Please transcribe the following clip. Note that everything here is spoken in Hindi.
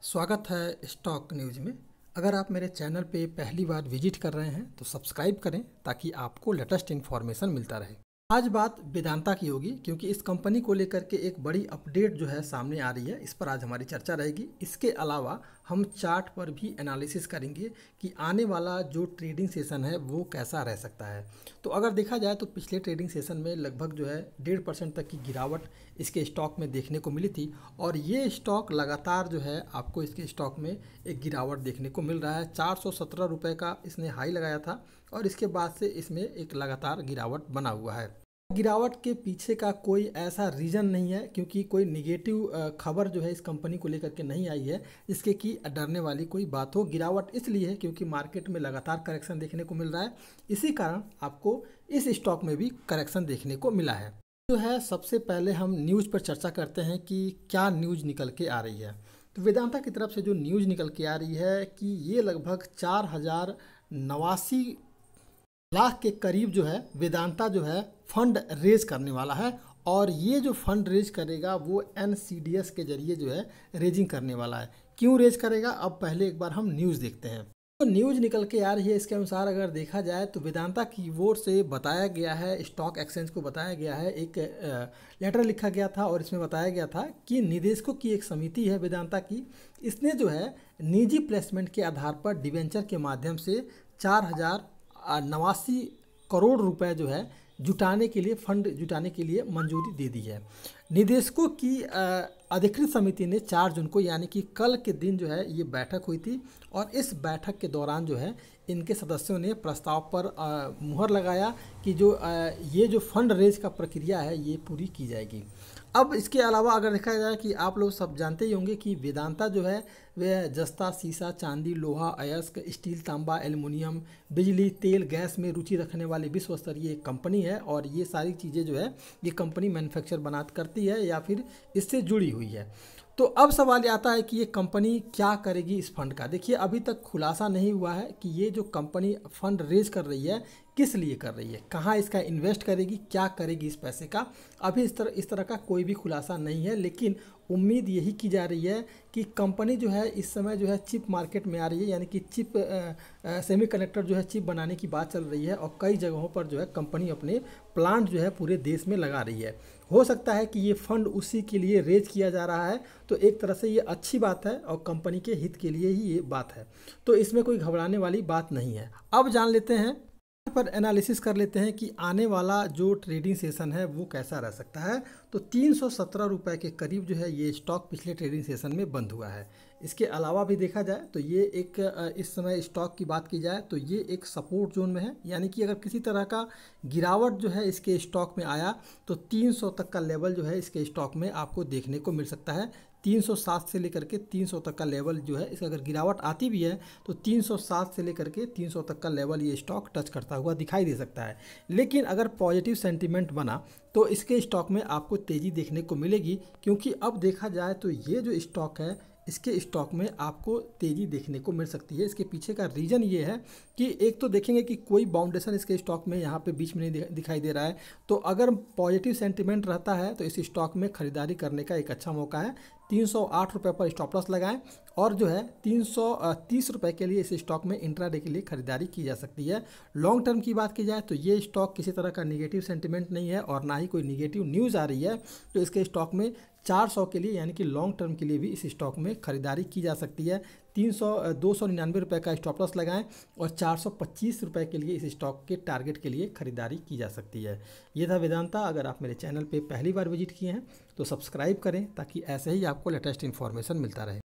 स्वागत है स्टॉक न्यूज़ में। अगर आप मेरे चैनल पे पहली बार विजिट कर रहे हैं तो सब्सक्राइब करें ताकि आपको लेटेस्ट इन्फॉर्मेशन मिलता रहे। आज बात वेदांता की होगी क्योंकि इस कंपनी को लेकर के एक बड़ी अपडेट जो है सामने आ रही है। इस पर आज हमारी चर्चा रहेगी। इसके अलावा हम चार्ट पर भी एनालिसिस करेंगे कि आने वाला जो ट्रेडिंग सेशन है वो कैसा रह सकता है। तो अगर देखा जाए तो पिछले ट्रेडिंग सेशन में लगभग जो है 1.5% तक की गिरावट इसके स्टॉक में देखने को मिली थी और ये स्टॉक लगातार जो है आपको इसके स्टॉक में एक गिरावट देखने को मिल रहा है। 417 रुपये का इसने हाई लगाया था और इसके बाद से इसमें एक लगातार गिरावट बना हुआ है। गिरावट के पीछे का कोई ऐसा रीज़न नहीं है क्योंकि कोई निगेटिव खबर जो है इस कंपनी को लेकर के नहीं आई है जिसके कि डरने वाली कोई बात हो। गिरावट इसलिए है क्योंकि मार्केट में लगातार करेक्शन देखने को मिल रहा है। इसी कारण आपको इस स्टॉक में भी करेक्शन देखने को मिला है। जो है सबसे पहले हम न्यूज़ पर चर्चा करते हैं कि क्या न्यूज़ निकल के आ रही है। तो वेदांता की तरफ से जो न्यूज़ निकल के आ रही है कि ये लगभग 4089 लाख के करीब जो है वेदांता जो है फंड रेज करने वाला है और ये जो फंड रेज करेगा वो NCDS के जरिए जो है रेजिंग करने वाला है। क्यों रेज करेगा, अब पहले एक बार हम न्यूज़ देखते हैं। तो न्यूज़ निकल के आ रही है इसके अनुसार अगर देखा जाए तो वेदांता की ओर से बताया गया है, स्टॉक एक्सचेंज को बताया गया है, एक लेटर लिखा गया था और इसमें बताया गया था कि निदेशकों की एक समिति है वेदांता की, इसने जो है निजी प्लेसमेंट के आधार पर डिवेंचर के माध्यम से 4089 करोड़ रुपए जो है जुटाने के लिए, फंड जुटाने के लिए मंजूरी दे दी है। निदेशकों की अधिकृत समिति ने 4 जून को यानी कि कल के दिन जो है ये बैठक हुई थी और इस बैठक के दौरान जो है इनके सदस्यों ने प्रस्ताव पर मुहर लगाया कि ये जो फंड रेज का प्रक्रिया है ये पूरी की जाएगी। अब इसके अलावा अगर देखा जाए कि आप लोग सब जानते ही होंगे कि वेदांता जो है वह जस्ता, शीशा, चांदी, लोहा, अयस्क, स्टील, तांबा, एल्युमिनियम, बिजली, तेल, गैस में रुचि रखने वाली विश्व स्तरीय एक कंपनी है और ये सारी चीज़ें जो है ये कंपनी मैन्युफैक्चर बना करती है या फिर इससे जुड़ी हुई है। तो अब सवाल आता है कि ये कंपनी क्या करेगी इस फंड का। देखिए अभी तक खुलासा नहीं हुआ है कि ये जो कंपनी फंड रेज कर रही है किस लिए कर रही है, कहाँ इसका इन्वेस्ट करेगी, क्या करेगी इस पैसे का। अभी इस तरह का कोई भी खुलासा नहीं है, लेकिन उम्मीद यही की जा रही है कि कंपनी जो है इस समय जो है चिप मार्केट में आ रही है, यानी कि चिप सेमीकंडक्टर जो है चिप बनाने की बात चल रही है और कई जगहों पर जो है कंपनी अपने प्लांट जो है पूरे देश में लगा रही है। हो सकता है कि ये फंड उसी के लिए रेज किया जा रहा है, तो एक तरह से ये अच्छी बात है और कंपनी के हित के लिए ही ये बात है, तो इसमें कोई घबराने वाली बात नहीं है। अब जान लेते हैं पर एनालिसिस कर लेते हैं कि आने वाला जो ट्रेडिंग सेशन है वो कैसा रह सकता है। तो 317 रुपये के करीब जो है ये स्टॉक पिछले ट्रेडिंग सेशन में बंद हुआ है। इसके अलावा भी देखा जाए तो ये एक इस समय स्टॉक की बात की जाए तो ये एक सपोर्ट जोन में है, यानी कि अगर किसी तरह का गिरावट जो है इसके स्टॉक में आया तो 300 तक का लेवल जो है इसके स्टॉक में आपको देखने को मिल सकता है। 307 से लेकर के 300 तक का लेवल जो है इसका अगर गिरावट आती भी है तो 307 से लेकर के 300 तक का लेवल ये स्टॉक टच करता हुआ दिखाई दे सकता है। लेकिन अगर पॉजिटिव सेंटीमेंट बना तो इसके स्टॉक में आपको तेज़ी देखने को मिलेगी, क्योंकि अब देखा जाए तो ये जो स्टॉक है इसके स्टॉक में आपको तेज़ी देखने को मिल सकती है। इसके पीछे का रीज़न ये है कि एक तो देखेंगे कि कोई बाउंडेशन इसके स्टॉक में यहाँ पे बीच में नहीं दिखाई दे रहा है, तो अगर पॉजिटिव सेंटीमेंट रहता है तो इस स्टॉक में खरीदारी करने का एक अच्छा मौका है। 308 रुपये पर स्टॉप लॉस लगाएं और जो है 330 रुपये के लिए इस स्टॉक में इंट्राडे के लिए खरीदारी की जा सकती है। लॉन्ग टर्म की बात की जाए तो ये स्टॉक किसी तरह का निगेटिव सेंटीमेंट नहीं है और ना ही कोई निगेटिव न्यूज़ आ रही है, तो इसके स्टॉक में 400 के लिए यानी कि लॉन्ग टर्म के लिए भी इस स्टॉक में खरीदारी की जा सकती है। 299 रुपये का स्टॉप लॉस लगाएं और 425 रुपये के लिए इस स्टॉक के टारगेट के लिए खरीदारी की जा सकती है। ये था वेदांता। अगर आप मेरे चैनल पे पहली बार विजिट किए हैं तो सब्सक्राइब करें ताकि ऐसे ही आपको लेटेस्ट इन्फॉर्मेशन मिलता रहे।